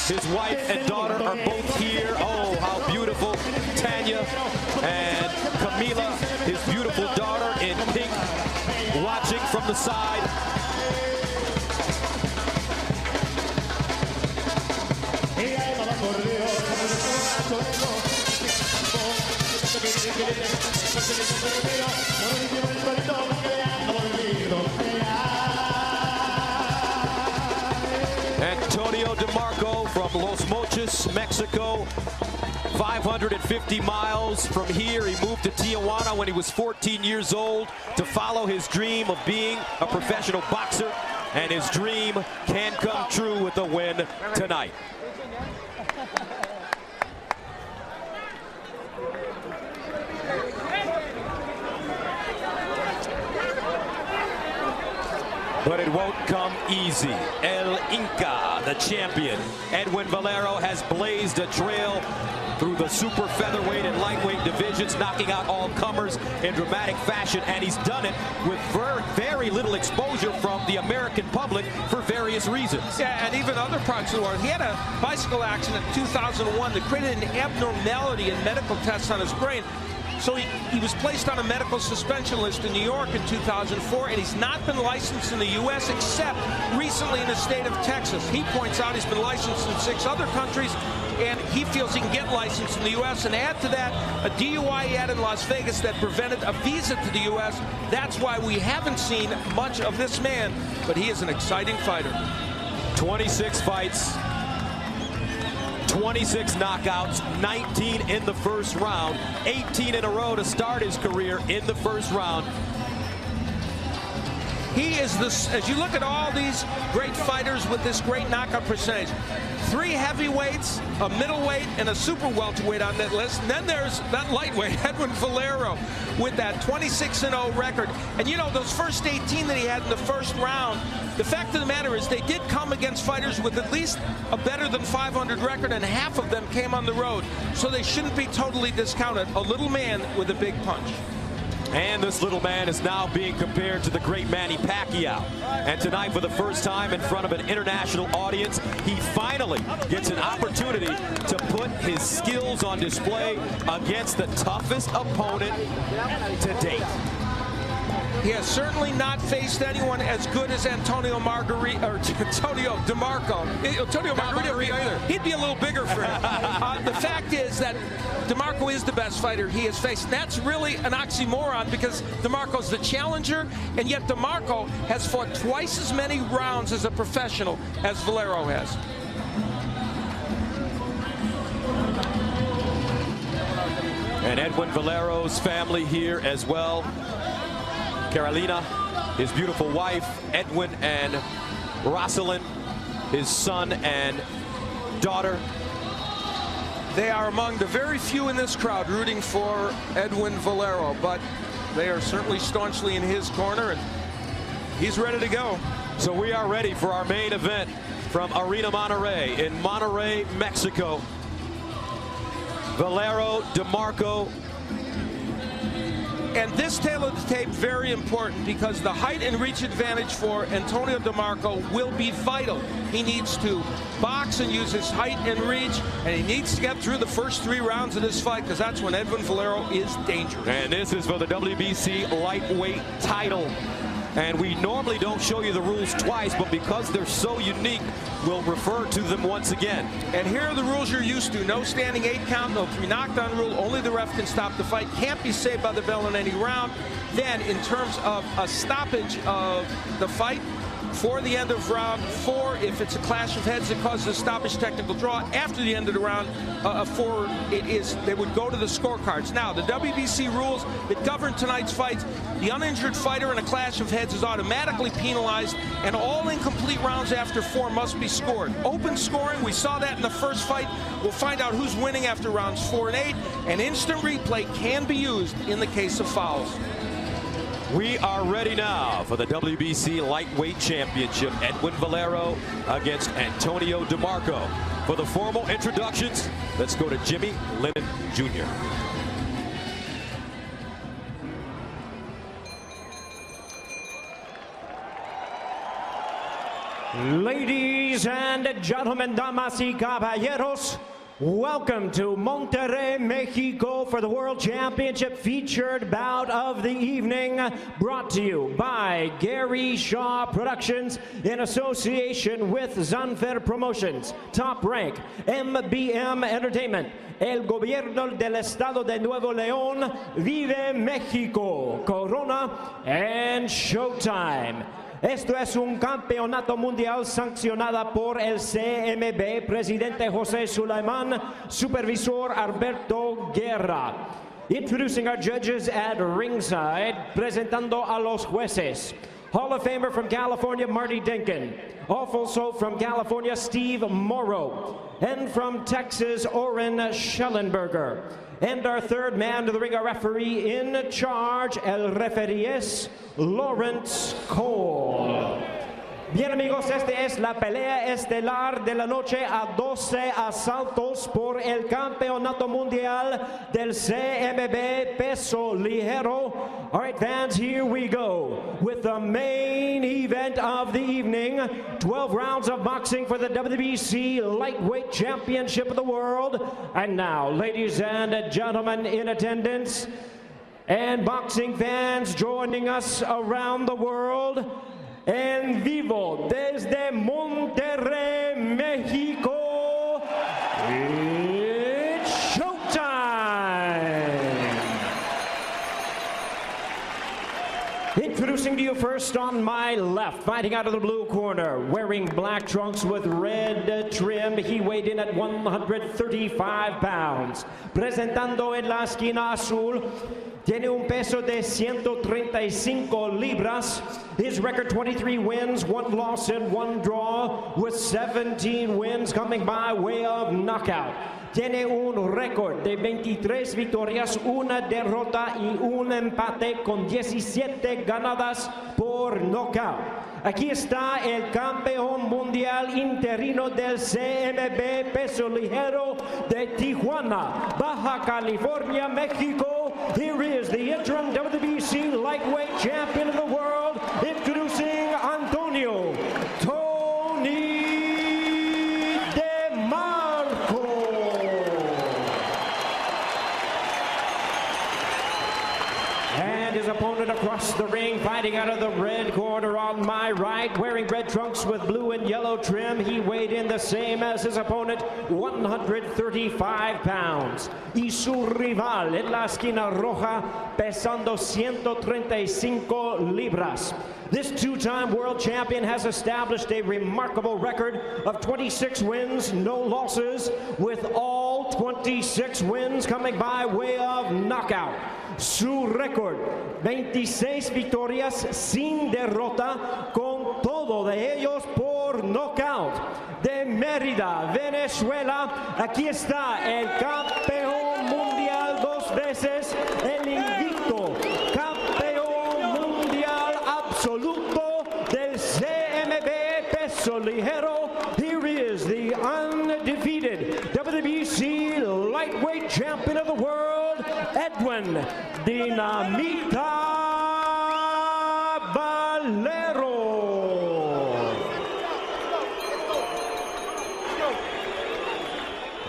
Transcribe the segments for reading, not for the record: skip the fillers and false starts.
His wife and daughter are both here. Oh, how beautiful. Tanya and Camila, his beautiful daughter in pink, watching from the side. Antonio Demarco from Los Mochis, Mexico. 550 miles from here. He moved to Tijuana when he was 14 years old to follow his dream of being a professional boxer, and his dream can come true with a win tonight. But it won't come easy. El Inca, the champion, Edwin Valero, has blazed a trail through the super featherweight and lightweight divisions, knocking out all comers in dramatic fashion, and he's done it with very little exposure from the American public for various reasons. Yeah, and even other parts of the world. He had a bicycle accident in 2001 that created an abnormality in medical tests on his brain. So he was placed on a medical suspension list in New York in 2004, and he's not been licensed in the U.S. except recently in the state of Texas. He points out he's been licensed in 6 other countries, and he feels he can get licensed in the U.S. And add to that a DUI he had in Las Vegas that prevented a visa to the U.S. That's why we haven't seen much of this man, but he is an exciting fighter. 26 fights. 26 knockouts, 19 in the first round, 18 in a row to start his career in the first round. He is this, as you look at all these great fighters with this great knockout percentage, 3 heavyweights, a middleweight, and a super welterweight on that list. And then there's that lightweight, Edwin Valero, with that 26-0 record. And you know, those first 18 that he had in the first round, the fact of the matter is they did come against fighters with at least a better than 500 record, and half of them came on the road. So they shouldn't be totally discounted. A little man with a big punch. And this little man is now being compared to the great Manny Pacquiao. And tonight, for the first time in front of an international audience, he finally gets an opportunity to put his skills on display against the toughest opponent to date. He has certainly not faced anyone as good as Antonio Demarco. Antonio Margarita, he'd be a little bigger for him. The fact is that Demarco is the best fighter he has faced. And that's really an oxymoron, because Demarco's the challenger, and yet Demarco has fought twice as many rounds as a professional as Valero has. And Edwin Valero's family here as well. Carolina, his beautiful wife, Edwin and Rosalind, his son and daughter. They are among the very few in this crowd rooting for Edwin Valero, but they are certainly staunchly in his corner, and he's ready to go. So we are ready for our main event from Arena Monterrey in Monterrey, Mexico. Valero, Demarco. And this tail of the tape, very important, because the height and reach advantage for Antonio Demarco will be vital. He needs to box and use his height and reach, and he needs to get through the first 3 rounds of this fight, because that's when Edwin Valero is dangerous. And this is for the WBC lightweight title. And we normally don't show you the rules twice, but because they're so unique, we'll refer to them once again. And here are the rules you're used to. No standing 8 count, no 3 knockdown rule. Only the ref can stop the fight. Can't be saved by the bell in any round. Then, in terms of a stoppage of the fight, for the end of round 4, if it's a clash of heads that causes a stoppage technical draw, after the end of the round 4, they would go to the scorecards. Now, the WBC rules that govern tonight's fights, the uninjured fighter in a clash of heads is automatically penalized, and all incomplete rounds after 4 must be scored. Open scoring, we saw that in the first fight. We'll find out who's winning after rounds 4 and 8, and instant replay can be used in the case of fouls. We are ready now for the WBC Lightweight Championship. Edwin Valero against Antonio Demarco. For the formal introductions, let's go to Jimmy Lennon Jr. Ladies and gentlemen, damas y caballeros, welcome to Monterrey, Mexico for the World Championship featured bout of the evening, brought to you by Gary Shaw Productions in association with Zanfer Promotions, Top Rank, MBM Entertainment, El Gobierno del Estado de Nuevo León, Vive Mexico, Corona, and Showtime. Esto es un campeonato mundial sancionada por el CMB, presidente José Sulaimán, supervisor Alberto Guerra. Introducing our judges at ringside, presentando a los jueces. Hall of Famer from California, Marty Denkin. Also from California, Steve Morrow. And from Texas, Oren Schellenberger. And our third man to the ring, our referee in charge, el referee, Lawrence Cole. Bien amigos, esta es la pelea estelar de la noche a 12 asaltos por el campeonato mundial del CMB peso ligero. All right, fans, here we go with the main event of the evening. 12 rounds of boxing for the WBC Lightweight Championship of the World. And now, ladies and gentlemen in attendance and boxing fans joining us around the world, en vivo desde Monterrey, México, it's showtime! Introducing to you first on my left, fighting out of the blue corner, wearing black trunks with red trim, he weighed in at 135 pounds. Presentando en la esquina azul, tiene un peso de 135 libras. His record 23 wins, 1 loss and 1 draw, with 17 wins coming by way of knockout. Tiene un récord de 23 victorias, 1 derrota y 1 empate con 17 ganadas por knockout. Aquí está el campeón mundial interino del CMB peso ligero de Tijuana, Baja California, México. Here is the interim WBC lightweight champion of the world, introducing Antonio Tony Demarco. And his opponent across the ring, fighting out of the red corner on my right, wearing red trunks with blue and yellow trim. He weighed in the same as his opponent, 135 pounds. Y su rival en la esquina roja, pesando 135 libras. This two-time world champion has established a remarkable record of 26 wins, no losses, with all 26 wins coming by way of knockout. Su récord, 26 victorias sin derrota, con todo de ellos por knockout. De Mérida, Venezuela, aquí está el campeón mundial 2 veces, el invicto campeón mundial absoluto del CMB peso ligero. Here is the undefeated WBC lightweight champion of the world, Edwin Dinamita Valero.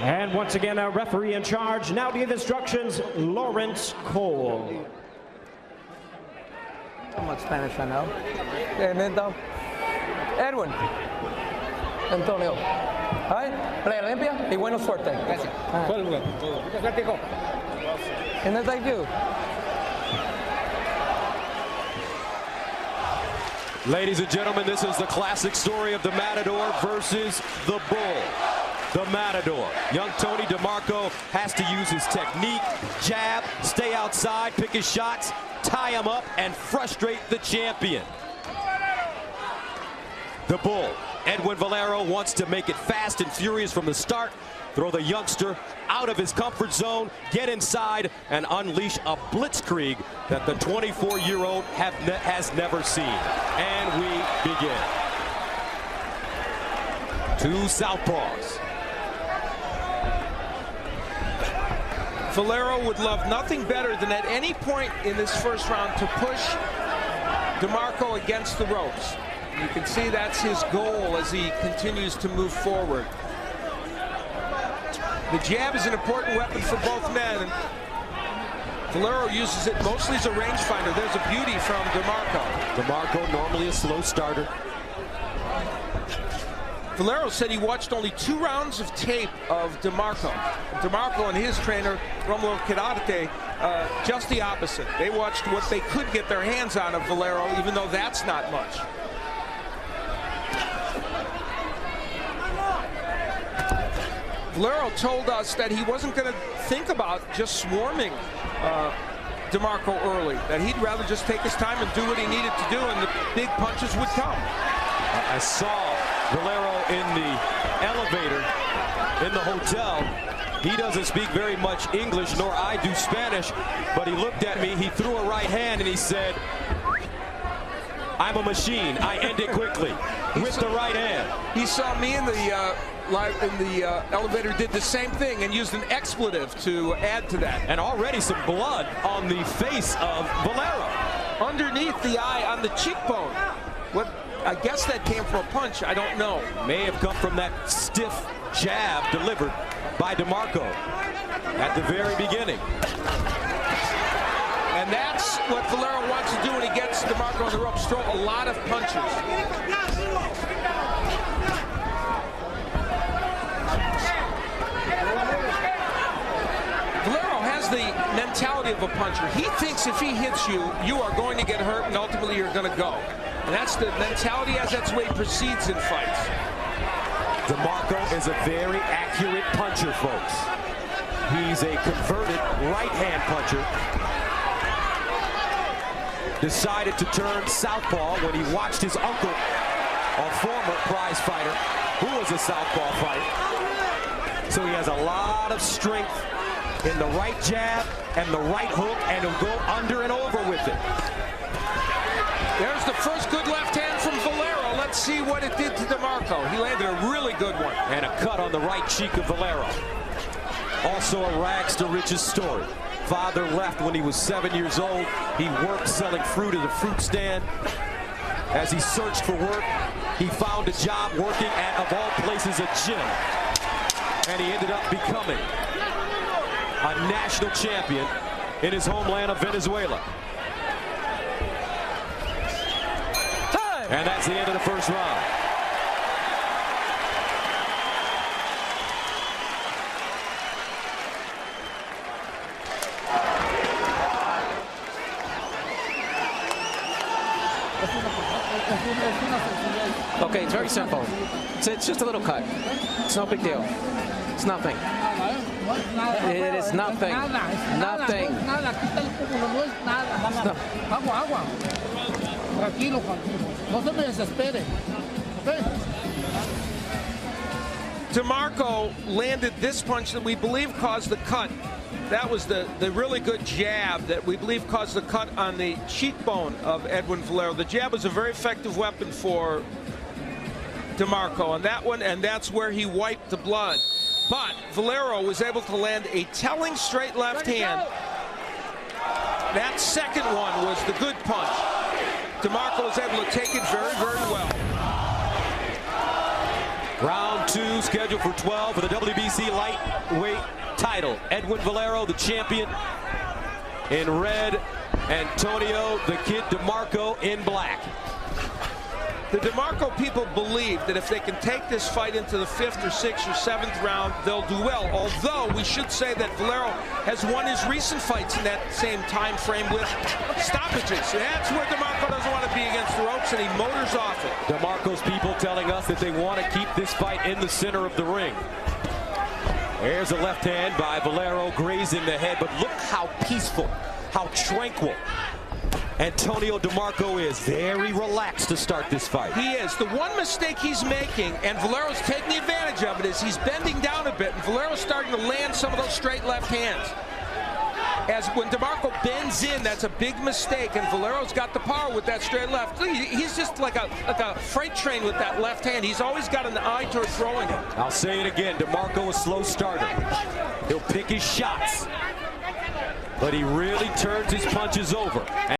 And once again, our referee in charge, now to give instructions, Lawrence Cole. How much Spanish I know. Edwin. Antonio. All right, play limpia y buena suerte. Gracias. And that's like you. Ladies and gentlemen, this is the classic story of the Matador versus the Bull. The Matador. Young Tony Demarco has to use his technique, jab, stay outside, pick his shots, tie him up, and frustrate the champion. The Bull, Edwin Valero, wants to make it fast and furious from the start, throw the youngster out of his comfort zone, get inside, and unleash a blitzkrieg that the 24-year-old has never seen. And we begin. 2 southpaws. Valero would love nothing better than at any point in this first round to push Demarco against the ropes. You can see that's his goal as he continues to move forward. The jab is an important weapon for both men. And Valero uses it mostly as a rangefinder. There's a beauty from Demarco. Demarco, normally a slow starter. Valero said he watched only 2 rounds of tape of Demarco. Demarco and his trainer, Romulo Quirarte, just the opposite. They watched what they could get their hands on of Valero, even though that's not much. Valero told us that he wasn't going to think about just swarming Demarco early, that he'd rather just take his time and do what he needed to do, and the big punches would come. I saw Valero in the elevator in the hotel. He doesn't speak very much English, nor I do Spanish, but he looked at me, he threw a right hand, and he said, "I'm a machine. I end it quickly," with the right hand. He saw me in the elevator, did the same thing and used an expletive to add to that. And already some blood on the face of Valero. Underneath the eye on the cheekbone. What? I guess that came from a punch. I don't know. May have come from that stiff jab delivered by Demarco at the very beginning. And that's what Valero wants to do when he gets Demarco on the ropes. Throw a lot of punches. Valero has the mentality of a puncher. He thinks if he hits you, you are going to get hurt and ultimately you're going to go. And that's the mentality as that's the way he proceeds in fights. Demarco is a very accurate puncher, folks. He's a converted right-hand puncher. Decided to turn southpaw when he watched his uncle, a former prize fighter, who was a southpaw fighter. So he has a lot of strength in the right jab and the right hook, and he'll go under and over with it. There's the first good left hand from Valero. Let's see what it did to Demarco. He landed a really good one. And a cut on the right cheek of Valero. Also a rags to riches story. Father left when he was 7 years old. He worked selling fruit at a fruit stand. As he searched for work, he found a job working at, of all places, a gym. And he ended up becoming a national champion in his homeland of Venezuela. And that's the end of the first round. Okay, it's very simple. It's just a little cut. It's no big deal. It's nothing. It is nothing. Nothing. Tranquilo, no se me desespere. Okay? Demarco landed this punch that we believe caused the cut. That was the really good jab that we believe caused the cut on the cheekbone of Edwin Valero. The jab was a very effective weapon for Demarco on that one, and that's where he wiped the blood. But Valero was able to land a telling straight left hand. That second one was the good punch. Demarco was able to take it very, very well. Round 2 scheduled for 12 for the WBC lightweight title. Edwin Valero, the champion, in red. Antonio, the kid Demarco, in black. The Demarco people believe that if they can take this fight into the 5th or 6th or 7th round, they'll do well. Although we should say that Valero has won his recent fights in that same time frame with stoppages. That's where Demarco doesn't want to be against the ropes, and he motors off it. Demarco's people telling us that they want to keep this fight in the center of the ring. There's a left hand by Valero grazing the head, but look how peaceful, how tranquil Antonio Demarco is. Very relaxed to start this fight. He is. The one mistake he's making, and Valero's taking advantage of it, is he's bending down a bit, and Valero's starting to land some of those straight left hands. As when Demarco bends in, that's a big mistake, and Valero's got the power with that straight left. He's just like a freight train with that left hand. He's always got an eye toward throwing it. I'll say it again, Demarco a slow starter. He'll pick his shots, but he really turns his punches over.